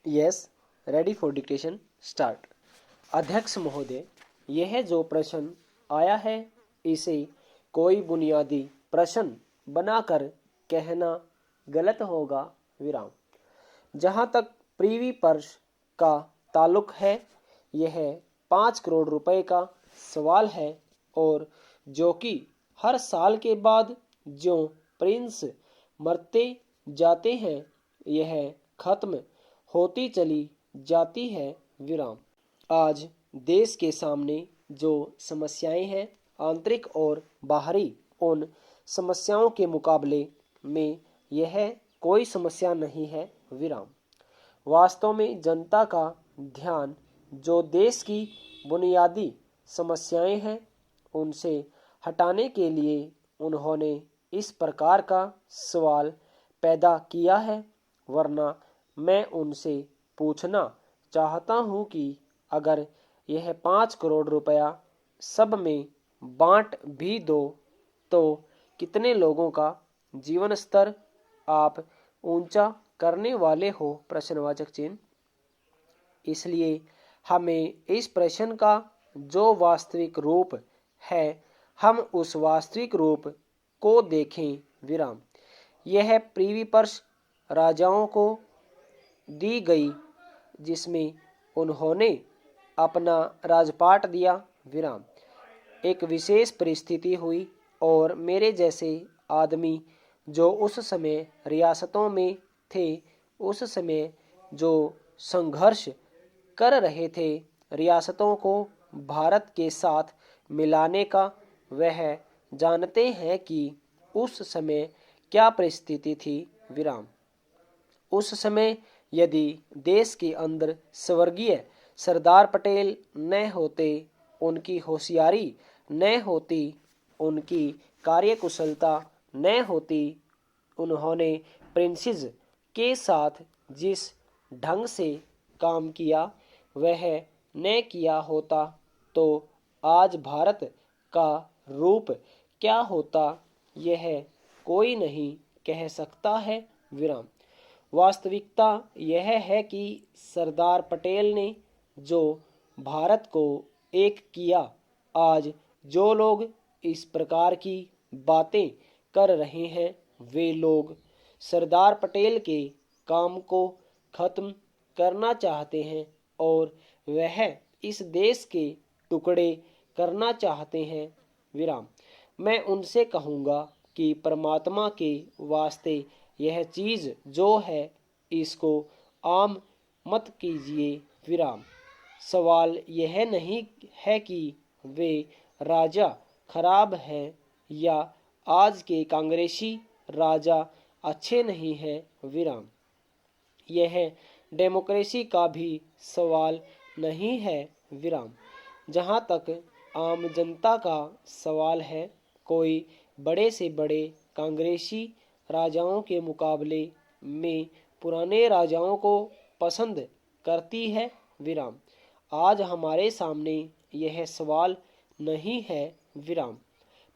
Yes, ready for dictation, start. अध्यक्ष महोदय, यह जो प्रश्न आया है इसे कोई बुनियादी प्रश्न बनाकर कहना गलत होगा। विराम। जहाँ तक प्रीवी पर्स का ताल्लुक है, यह 5 करोड़ रुपए का सवाल है और जो कि हर साल के बाद जो प्रिंस मरते जाते हैं, यह खत्म होती चली जाती है। विराम। आज देश के सामने जो समस्याएं हैं, आंतरिक और बाहरी, उन समस्याओं के मुकाबले में यह कोई समस्या नहीं है। विराम। वास्तव में जनता का ध्यान जो देश की बुनियादी समस्याएं हैं उनसे हटाने के लिए उन्होंने इस प्रकार का सवाल पैदा किया है। वरना मैं उनसे पूछना चाहता हूं कि अगर यह 5 करोड़ रुपया सब में बांट भी दो तो कितने लोगों का जीवन स्तर आप ऊंचा करने वाले हो? प्रश्नवाचक चिन्ह। इसलिए हमें इस प्रश्न का जो वास्तविक रूप है, हम उस वास्तविक रूप को देखें। विराम। यह प्रीवी पर्स राजाओं को दी गई जिसमें उन्होंने अपना राजपाट दिया। विराम। एक विशेष परिस्थिति हुई और मेरे जैसे आदमी जो उस समय रियासतों में थे, उस समय जो संघर्ष कर रहे थे रियासतों को भारत के साथ मिलाने का, वह जानते हैं कि उस समय क्या परिस्थिति थी। विराम। उस समय यदि देश के अंदर स्वर्गीय सरदार पटेल न होते, उनकी होशियारी न होती, उनकी कार्यकुशलता न होती, उन्होंने प्रिंसेस के साथ जिस ढंग से काम किया वह न किया होता, तो आज भारत का रूप क्या होता, यह कोई नहीं कह सकता है। विराम। वास्तविकता यह है कि सरदार पटेल ने जो भारत को एक किया, आज जो लोग इस प्रकार की बातें कर रहे हैं, वे लोग सरदार पटेल के काम को खत्म करना चाहते हैं और वह इस देश के टुकड़े करना चाहते हैं। विराम। मैं उनसे कहूँगा कि परमात्मा के वास्ते यह चीज़ जो है इसको आम मत कीजिए। विराम। सवाल यह नहीं है कि वे राजा खराब हैं या आज के कांग्रेसी राजा अच्छे नहीं हैं। विराम। यह डेमोक्रेसी का भी सवाल नहीं है। विराम। जहाँ तक आम जनता का सवाल है, कोई बड़े से बड़े कांग्रेसी राजाओं के मुकाबले में पुराने राजाओं को पसंद करती है। विराम। आज हमारे सामने यह सवाल नहीं है। विराम।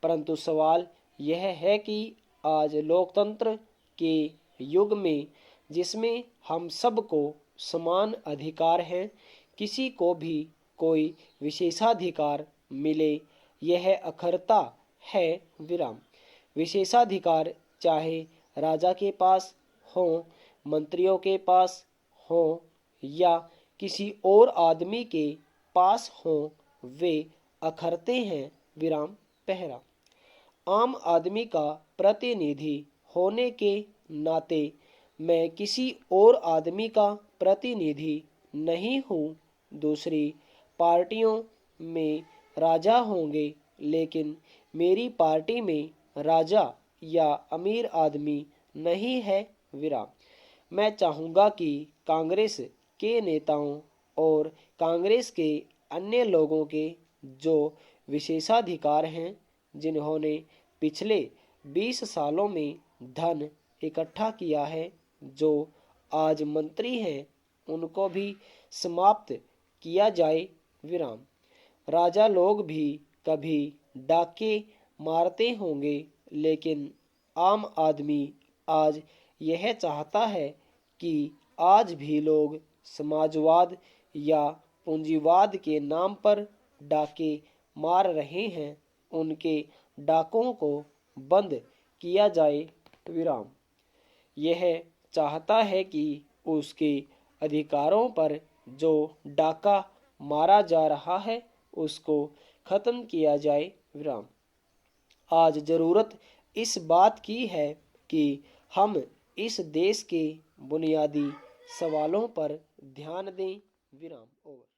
परंतु सवाल यह है कि आज लोकतंत्र के युग में जिसमें हम सबको समान अधिकार हैं, किसी को भी कोई विशेषाधिकार मिले, यह अखरता है। विराम। विशेषाधिकार चाहे राजा के पास हो, मंत्रियों के पास हो या किसी और आदमी के पास हो, वे अखरते हैं। विराम। पहरा। आम आदमी का प्रतिनिधि होने के नाते मैं किसी और आदमी का प्रतिनिधि नहीं हूँ। दूसरी पार्टियों में राजा होंगे, लेकिन मेरी पार्टी में राजा या अमीर आदमी नहीं है। विराम। मैं चाहूँगा कि कांग्रेस के नेताओं और कांग्रेस के अन्य लोगों के जो विशेषाधिकार हैं, जिन्होंने पिछले 20 सालों में धन इकट्ठा किया है, जो आज मंत्री हैं, उनको भी समाप्त किया जाए। विराम। राजा लोग भी कभी डाके मारते होंगे, लेकिन आम आदमी आज यह चाहता है कि आज भी लोग समाजवाद या पूंजीवाद के नाम पर डाके मार रहे हैं, उनके डाकों को बंद किया जाए। विराम। यह चाहता है कि उसके अधिकारों पर जो डाका मारा जा रहा है उसको खत्म किया जाए। विराम। आज जरूरत इस बात की है कि हम इस देश के बुनियादी सवालों पर ध्यान दें। विराम। ओवर।